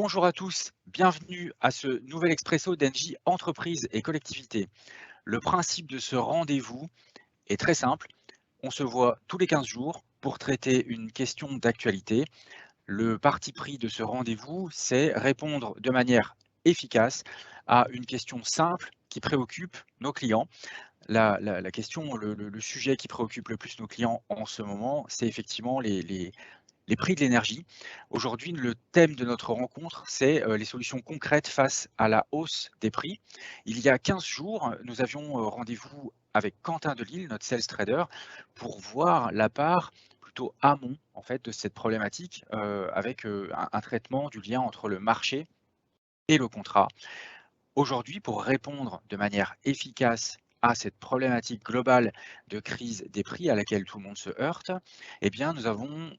Bonjour à tous, bienvenue à ce nouvel expresso d'Engie Entreprise et Collectivité. Le principe de ce rendez-vous est très simple. On se voit tous les 15 jours pour traiter une question d'actualité. Le parti pris de ce rendez-vous, c'est répondre de manière efficace à une question simple qui préoccupe nos clients. La question, le sujet qui préoccupe le plus nos clients en ce moment, c'est effectivement les prix de l'énergie. Aujourd'hui, le thème de notre rencontre, c'est les solutions concrètes face à la hausse des prix. Il y a 15 jours, nous avions rendez-vous avec Quentin Delisle, notre sales trader, pour voir la part plutôt amont en fait, de cette problématique avec un traitement du lien entre le marché et le contrat. Aujourd'hui, pour répondre de manière efficace à cette problématique globale de crise des prix à laquelle tout le monde se heurte, eh bien, nous avons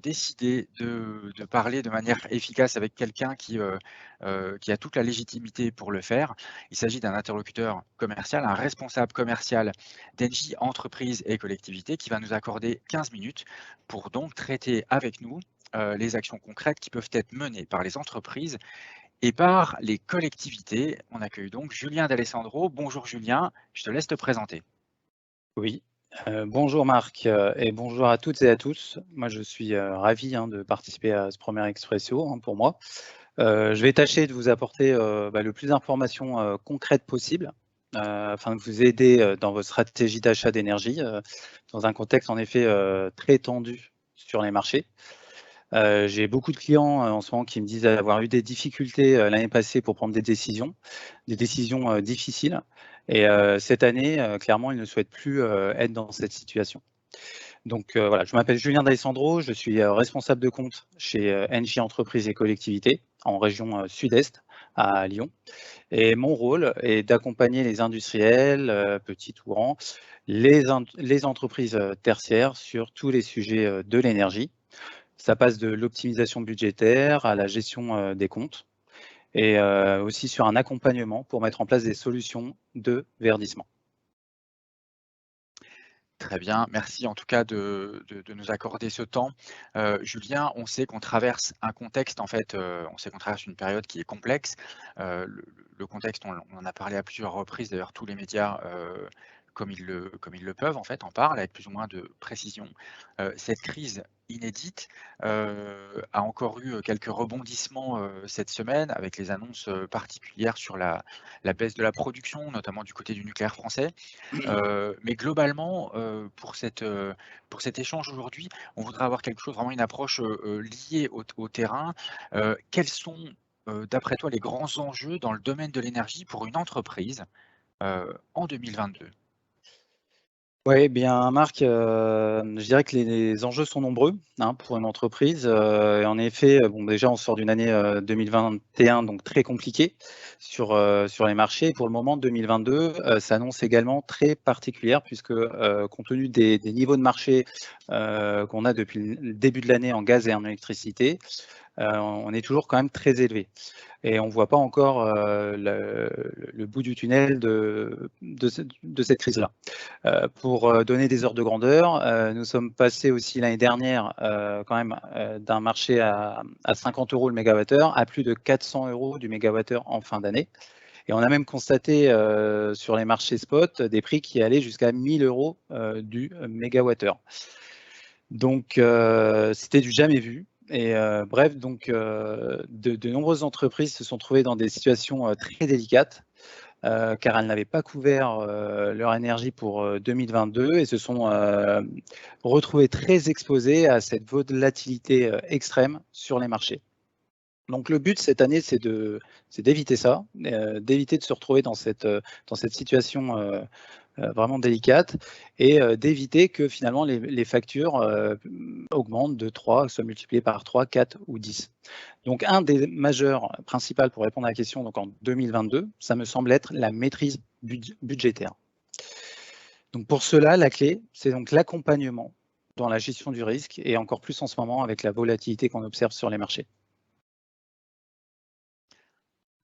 décidé de parler de manière efficace avec quelqu'un qui a toute la légitimité pour le faire. Il s'agit d'un interlocuteur commercial, un responsable commercial d'Engie Entreprise et Collectivité qui va nous accorder 15 minutes pour donc traiter avec nous les actions concrètes qui peuvent être menées par les entreprises et par les collectivités. On accueille donc Julien D'Alessandro. Bonjour Julien, je te laisse te présenter. Oui, bonjour Marc et bonjour à toutes et à tous. Moi, je suis ravi de participer à ce premier Expresso pour moi. Je vais tâcher de vous apporter le plus d'informations concrètes possible afin de vous aider dans votre stratégie d'achat d'énergie dans un contexte en effet très tendu sur les marchés. J'ai beaucoup de clients en ce moment qui me disent avoir eu des difficultés l'année passée pour prendre des décisions difficiles. Et cette année, clairement, ils ne souhaitent plus être dans cette situation. Donc voilà, je m'appelle Julien D'Alessandro, je suis responsable de compte chez Engie Entreprise et Collectivité en région Sud-Est à Lyon. Et mon rôle est d'accompagner les industriels, petits ou grands, les entreprises tertiaires sur tous les sujets de l'énergie. Ça passe de l'optimisation budgétaire à la gestion des comptes et aussi sur un accompagnement pour mettre en place des solutions de verdissement. Très bien, merci en tout cas de nous accorder ce temps. Julien, on sait qu'on traverse un contexte, en fait, on sait qu'on traverse une période qui est complexe. Le contexte, on en a parlé à plusieurs reprises, d'ailleurs tous les médias, comme ils le peuvent, en fait, en parlent avec plus ou moins de précision. Cette crise inédite a encore eu quelques rebondissements cette semaine avec les annonces particulières sur la baisse de la production, notamment du côté du nucléaire français. Mais globalement, pour cet échange aujourd'hui, on voudrait avoir quelque chose, vraiment une approche liée au terrain. Quels sont, d'après toi, les grands enjeux dans le domaine de l'énergie pour une entreprise en 2022? Oui, bien Marc, je dirais que les enjeux sont nombreux pour une entreprise. Et en effet, bon déjà on sort d'une année 2021 donc très compliquée sur les marchés. Et pour le moment 2022 s'annonce également très particulière puisque compte tenu des niveaux de marché qu'on a depuis le début de l'année en gaz et en électricité, on est toujours quand même très élevé. Et on ne voit pas encore le bout du tunnel de cette crise-là. Pour donner des ordres de grandeur, nous sommes passés aussi l'année dernière quand même d'un marché à 50 € le mégawattheure à plus de 400 € du mégawattheure en fin d'année. Et on a même constaté sur les marchés spot des prix qui allaient jusqu'à 1000 € du mégawattheure. Donc c'était du jamais vu. Et bref, donc de nombreuses entreprises se sont trouvées dans des situations très délicates car elles n'avaient pas couvert leur énergie pour 2022 et se sont retrouvées très exposées à cette volatilité extrême sur les marchés. Donc le but cette année, c'est d'éviter ça, d'éviter de se retrouver dans cette situation vraiment délicate et d'éviter que finalement les factures augmentent de 3, soient multipliées par 3, 4 ou 10. Donc un des majeurs principaux pour répondre à la question donc en 2022, ça me semble être la maîtrise budgétaire. Donc pour cela, la clé, c'est donc l'accompagnement dans la gestion du risque et encore plus en ce moment avec la volatilité qu'on observe sur les marchés.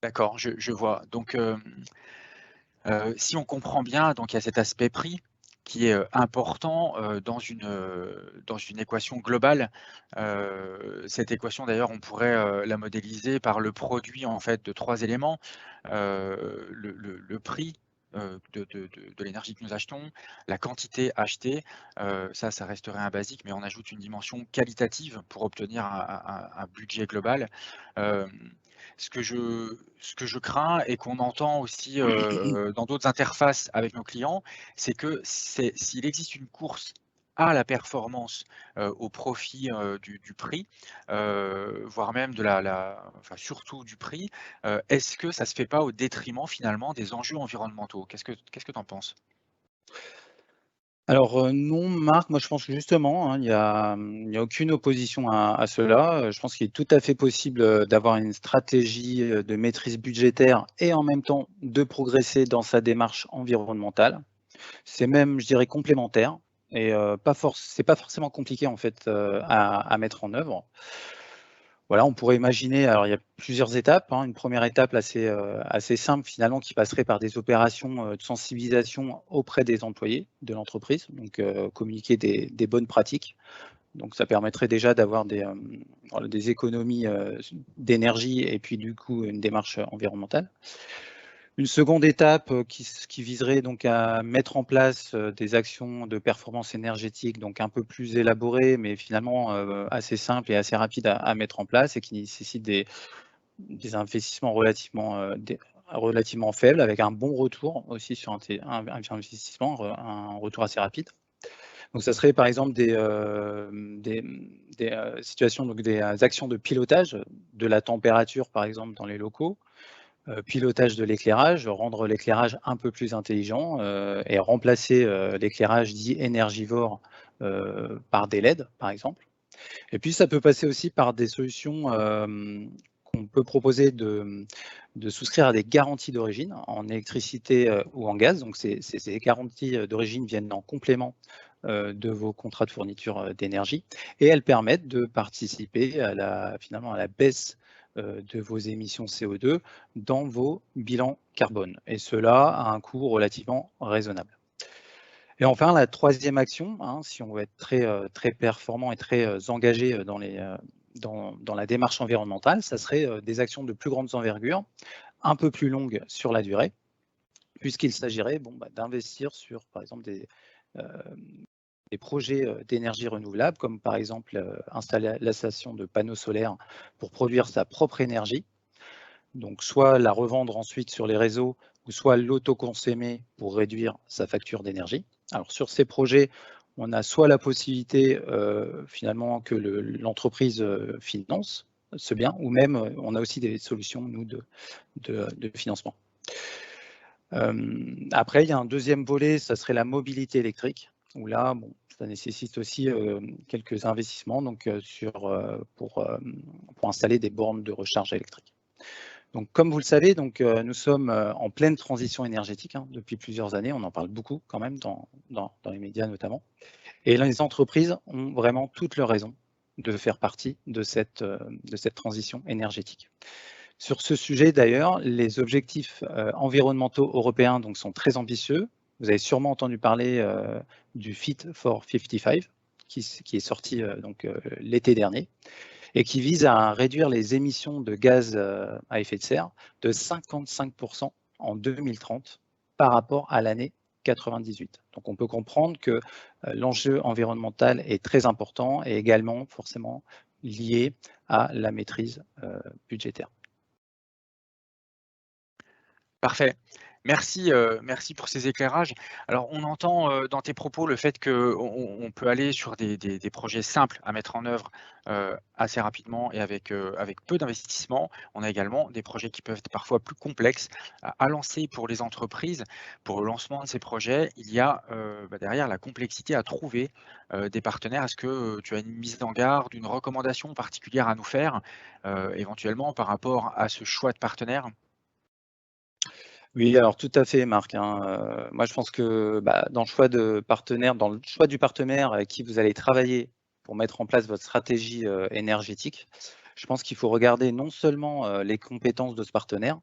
D'accord, je vois. Donc, si on comprend bien, donc il y a cet aspect prix qui est important dans une équation globale. Cette équation, d'ailleurs, on pourrait la modéliser par le produit en fait de 3 éléments. Le prix de l'énergie que nous achetons, la quantité achetée, ça resterait un basique, mais on ajoute une dimension qualitative pour obtenir un budget global. Ce que je crains et qu'on entend aussi dans d'autres interfaces avec nos clients, c'est que s'il existe une course à la performance, au profit du prix, voire même enfin, surtout du prix, est-ce que ça ne se fait pas au détriment finalement des enjeux environnementaux? Qu'est-ce que tu en penses? Alors, non, Marc, moi je pense que justement, hein, il y a aucune opposition à cela. Je pense qu'il est tout à fait possible, d'avoir une stratégie, de maîtrise budgétaire et en même temps de progresser dans sa démarche environnementale. C'est même, je dirais, complémentaire et c'est pas forcément compliqué en fait, à mettre en œuvre. Voilà, on pourrait imaginer, alors il y a plusieurs étapes, hein. Une première étape assez simple finalement qui passerait par des opérations, de sensibilisation auprès des employés de l'entreprise, donc communiquer des bonnes pratiques. Donc ça permettrait déjà d'avoir voilà, des économies, d'énergie et puis du coup une démarche environnementale. Une seconde étape qui viserait donc à mettre en place des actions de performance énergétique, donc un peu plus élaborées, mais finalement assez simples et assez rapides à mettre en place et qui nécessitent des investissements relativement faibles, avec un bon retour aussi sur un investissement, un retour assez rapide. Donc ça serait par exemple des situations, donc des actions de pilotage de la température, par exemple, dans les locaux, pilotage de l'éclairage, rendre l'éclairage un peu plus intelligent et remplacer l'éclairage dit énergivore par des LED, par exemple. Et puis ça peut passer aussi par des solutions qu'on peut proposer de souscrire à des garanties d'origine en électricité ou en gaz. Donc ces garanties d'origine viennent en complément de vos contrats de fourniture d'énergie et elles permettent de participer finalement à la baisse de vos émissions CO2 dans vos bilans carbone, et cela à un coût relativement raisonnable. Et enfin, la troisième action, hein, si on veut être très performant et très engagé dans la démarche environnementale, ça serait des actions de plus grande envergure, un peu plus longues sur la durée, puisqu'il s'agirait d'investir sur, par exemple, des projets d'énergie renouvelable, comme par exemple l'installation de panneaux solaires pour produire sa propre énergie, donc soit la revendre ensuite sur les réseaux, ou soit l'autoconsommer pour réduire sa facture d'énergie. Alors sur ces projets, on a soit la possibilité finalement que l'entreprise finance ce bien, ou même on a aussi des solutions, nous, de financement. Après, il y a un deuxième volet, ça serait la mobilité électrique, où là, ça nécessite aussi quelques investissements donc, pour installer des bornes de recharge électrique. Donc, comme vous le savez, donc, nous sommes en pleine transition énergétique depuis plusieurs années. On en parle beaucoup quand même dans les médias notamment. Et les entreprises ont vraiment toutes leurs raisons de faire partie de cette transition énergétique. Sur ce sujet d'ailleurs, les objectifs environnementaux européens donc, sont très ambitieux. Vous avez sûrement entendu parler du Fit for 55 qui est sorti l'été dernier, et qui vise à réduire les émissions de gaz à effet de serre de 55% en 2030 par rapport à l'année 98. Donc on peut comprendre que l'enjeu environnemental est très important et également forcément lié à la maîtrise budgétaire. Parfait. Merci, merci pour ces éclairages. Alors, on entend, dans tes propos le fait qu'on peut aller sur des projets simples à mettre en œuvre, assez rapidement et avec peu d'investissement. On a également des projets qui peuvent être parfois plus complexes à lancer pour les entreprises. Pour le lancement de ces projets, il y a, derrière la complexité à trouver, des partenaires. Est-ce que, tu as une mise en garde, une recommandation particulière à nous faire, éventuellement par rapport à ce choix de partenaire? Oui, alors tout à fait, Marc, hein. Moi, je pense que dans le choix dans le choix du partenaire avec qui vous allez travailler pour mettre en place votre stratégie énergétique, je pense qu'il faut regarder non seulement les compétences de ce partenaire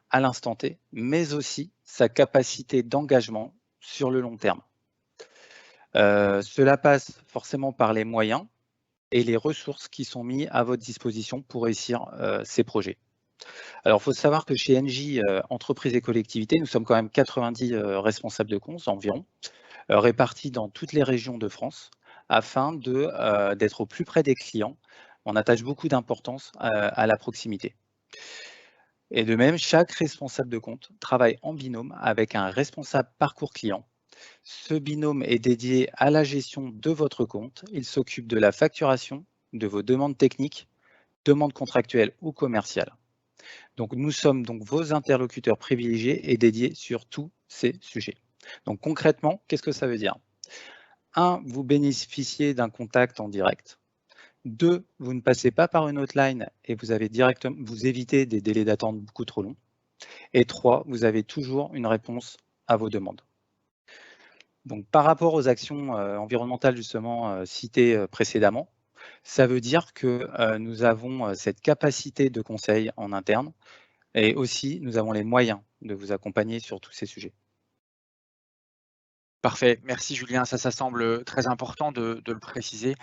à l'instant T, mais aussi sa capacité d'engagement sur le long terme. Cela passe forcément par les moyens et les ressources qui sont mis à votre disposition pour réussir ces projets. Alors, il faut savoir que chez Engie, entreprises et collectivités, nous sommes quand même 90 responsables de comptes environ, répartis dans toutes les régions de France, afin d'être au plus près des clients. On attache beaucoup d'importance à la proximité. Et de même, chaque responsable de compte travaille en binôme avec un responsable parcours client. Ce binôme est dédié à la gestion de votre compte. Il s'occupe de la facturation, de vos demandes techniques, demandes contractuelles ou commerciales. Donc, nous sommes donc vos interlocuteurs privilégiés et dédiés sur tous ces sujets. Donc, concrètement, qu'est-ce que ça veut dire? 1, vous bénéficiez d'un contact en direct. 2, vous ne passez pas par une hotline et vous évitez des délais d'attente beaucoup trop longs. Et 3, vous avez toujours une réponse à vos demandes. Donc, par rapport aux actions environnementales justement citées précédemment, ça veut dire que nous avons cette capacité de conseil en interne et aussi nous avons les moyens de vous accompagner sur tous ces sujets. Parfait, merci Julien, ça semble très important de le préciser.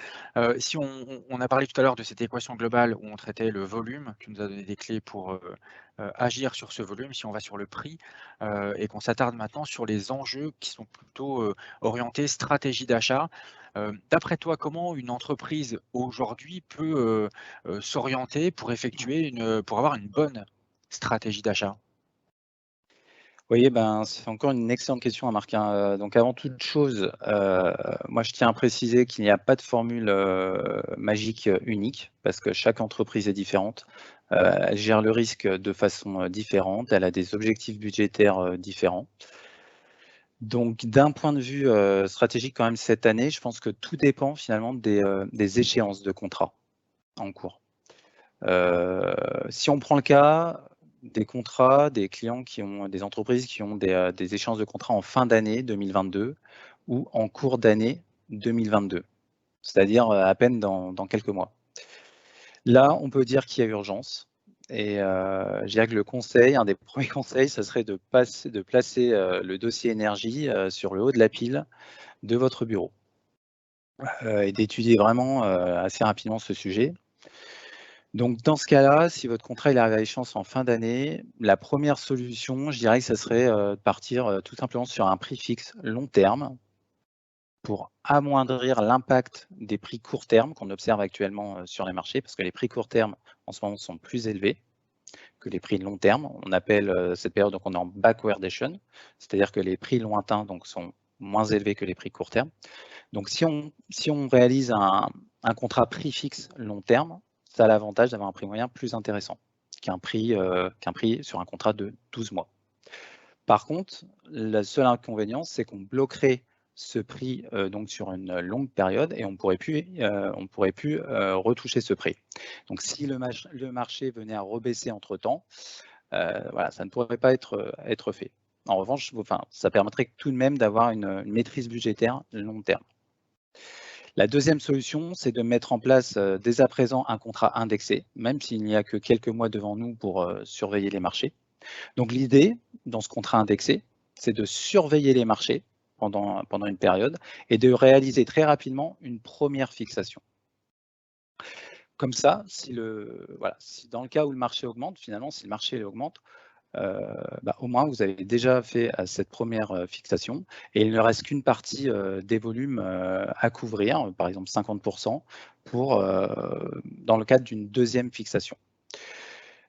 Si on a parlé tout à l'heure de cette équation globale où on traitait le volume, tu nous as donné des clés pour agir sur ce volume. Si on va sur le prix et qu'on s'attarde maintenant sur les enjeux qui sont plutôt orientés stratégie d'achat, d'après toi, comment une entreprise aujourd'hui peut s'orienter pour pour avoir une bonne stratégie d'achat? Oui, ben, c'est encore une excellente question à Marc, hein. Donc avant toute chose, moi je tiens à préciser qu'il n'y a pas de formule magique unique, parce que chaque entreprise est différente. Elle gère le risque de façon différente, elle a des objectifs budgétaires différents. Donc d'un point de vue stratégique quand même cette année, je pense que tout dépend finalement des échéances de contrat en cours. Si on prend le cas des contrats, des clients des entreprises qui ont des échéances de contrats en fin d'année 2022 ou en cours d'année 2022, c'est-à-dire à peine dans quelques mois. Là, on peut dire qu'il y a urgence et je dirais que le conseil, un des premiers conseils, ça serait de placer le dossier énergie sur le haut de la pile de votre bureau et d'étudier vraiment assez rapidement ce sujet. Donc dans ce cas-là, si votre contrat il arrive à échéance en fin d'année, la première solution, je dirais que ça serait de partir tout simplement sur un prix fixe long terme pour amoindrir l'impact des prix court terme qu'on observe actuellement sur les marchés, parce que les prix court terme en ce moment sont plus élevés que les prix long terme. On appelle cette période, donc on est en backwardation, c'est-à-dire que les prix lointains donc, sont moins élevés que les prix court terme. Donc si on réalise un contrat prix fixe long terme, ça a l'avantage d'avoir un prix moyen plus intéressant qu'un prix sur un contrat de 12 mois. Par contre, le seul inconvénient, c'est qu'on bloquerait ce prix donc sur une longue période et on ne pourrait plus retoucher ce prix. Donc si le marché venait à rebaisser entre-temps, voilà, ça ne pourrait pas être fait. En revanche, ça permettrait tout de même d'avoir une maîtrise budgétaire long terme. La deuxième solution, c'est de mettre en place dès à présent un contrat indexé, même s'il n'y a que quelques mois devant nous pour surveiller les marchés. Donc l'idée, dans ce contrat indexé, c'est de surveiller les marchés pendant une période et de réaliser très rapidement une première fixation. Comme ça, si dans le cas où le marché augmente, finalement, si le marché augmente, au moins vous avez déjà fait cette première fixation et il ne reste qu'une partie des volumes à couvrir, par exemple 50%, dans le cadre d'une deuxième fixation.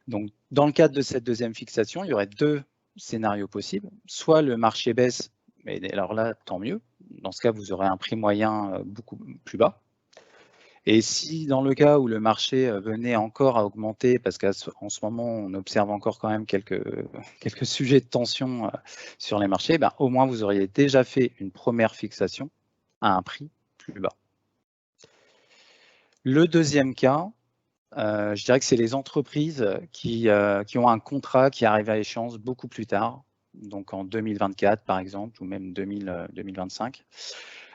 Donc, dans le cadre de cette deuxième fixation, il y aurait deux scénarios possibles. Soit le marché baisse, mais alors là, tant mieux. Dans ce cas, vous aurez un prix moyen beaucoup plus bas. Et si dans le cas où le marché venait encore à augmenter, parce qu'en ce moment, on observe encore quand même quelques sujets de tension sur les marchés, au moins vous auriez déjà fait une première fixation à un prix plus bas. Le deuxième cas, je dirais que c'est les entreprises qui ont un contrat qui arrive à échéance beaucoup plus tard, donc en 2024 par exemple, ou même 2025.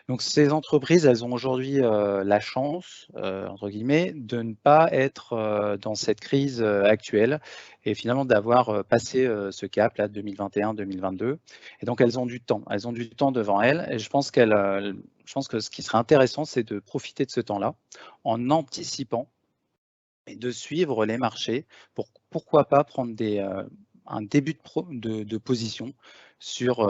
Donc ces entreprises, elles ont aujourd'hui la chance, entre guillemets, de ne pas être dans cette crise actuelle et finalement d'avoir passé ce cap là 2021-2022. Et donc elles ont du temps devant elles et je pense qu'elles je pense que ce qui serait intéressant, c'est de profiter de ce temps-là en anticipant et de suivre les marchés pour pourquoi pas prendre un début de position sur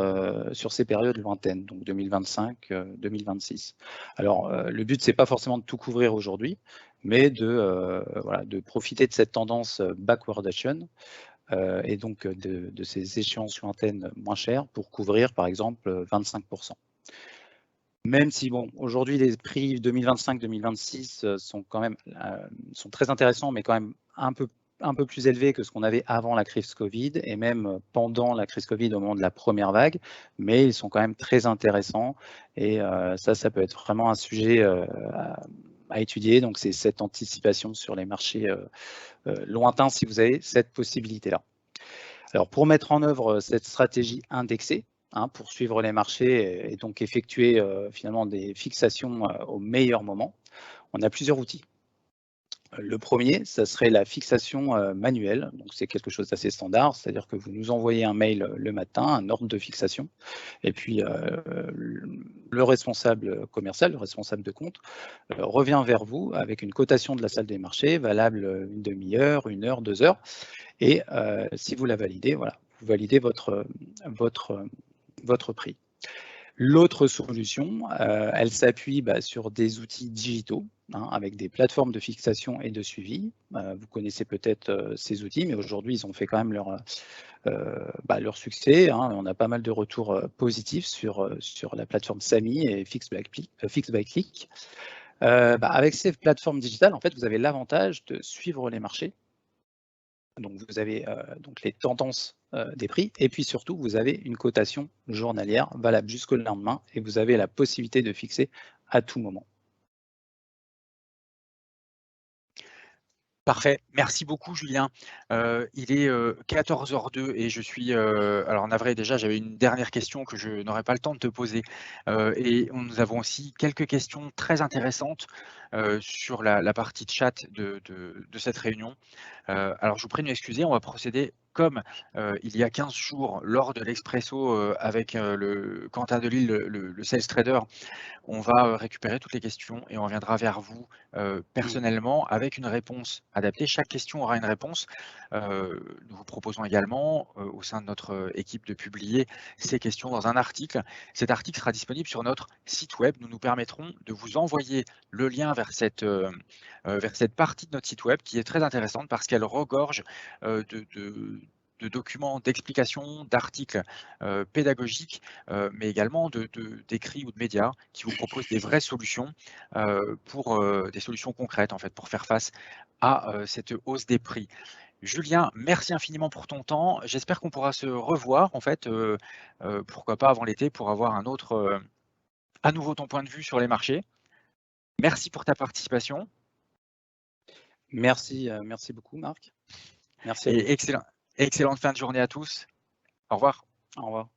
ces périodes lointaines, donc 2025, 2026. Alors, le but, c'est pas forcément de tout couvrir aujourd'hui, mais de profiter de cette tendance backwardation et donc de ces échéances lointaines moins chères pour couvrir, par exemple, 25%. Même si, bon, aujourd'hui, les prix 2025-2026 sont quand même sont très intéressants, mais quand même un peu plus élevés que ce qu'on avait avant la crise Covid et même pendant la crise Covid au moment de la première vague, mais ils sont quand même très intéressants et ça peut être vraiment un sujet à étudier. Donc, c'est cette anticipation sur les marchés lointains si vous avez cette possibilité-là. Alors, pour mettre en œuvre cette stratégie indexée, pour suivre les marchés et donc effectuer finalement des fixations au meilleur moment, on a plusieurs outils. Le premier, ça serait la fixation manuelle. Donc, c'est quelque chose d'assez standard, c'est-à-dire que vous nous envoyez un mail le matin, un ordre de fixation, et puis le responsable commercial, le responsable de compte, revient vers vous avec une cotation de la salle des marchés valable une demi-heure, 1 heure, 2 heures. Et si vous la validez, voilà, vous validez votre prix. L'autre solution, elle s'appuie sur des outils digitaux, avec des plateformes de fixation et de suivi. Vous connaissez peut-être ces outils, mais aujourd'hui, ils ont fait quand même leur succès. On a pas mal de retours positifs sur la plateforme SAMI et Fix by Click. Avec ces plateformes digitales, en fait, vous avez l'avantage de suivre les marchés. Donc, vous avez donc les tendances des prix et puis surtout, vous avez une cotation journalière valable jusqu'au lendemain et vous avez la possibilité de fixer à tout moment. Parfait. Merci beaucoup, Julien. Il est 14h02 et je suis alors navré, déjà, j'avais une dernière question que je n'aurai pas le temps de te poser. Et nous avons aussi quelques questions très intéressantes sur la partie de chat de cette réunion. Alors, je vous prie de m'excuser, on va procéder comme il y a 15 jours lors de l'Expresso avec le Quentin Delisle, le sales trader. On va récupérer toutes les questions et on reviendra vers vous personnellement avec une réponse adaptée. Chaque question aura une réponse. Nous vous proposons également au sein de notre équipe de publier ces questions dans un article. Cet article sera disponible sur notre site web. Nous nous permettrons de vous envoyer le lien vers cette partie de notre site web qui est très intéressante parce qu'elle regorge de documents, d'explications, d'articles pédagogiques, mais également d'écrits ou de médias qui vous proposent des vraies solutions pour des solutions concrètes en fait pour faire face à cette hausse des prix. Julien, merci infiniment pour ton temps. J'espère qu'on pourra se revoir en fait, pourquoi pas avant l'été pour avoir un autre, à nouveau ton point de vue sur les marchés. Merci pour ta participation. Merci beaucoup, Marc. Merci à vous. Et excellente fin de journée à tous. Au revoir. Au revoir.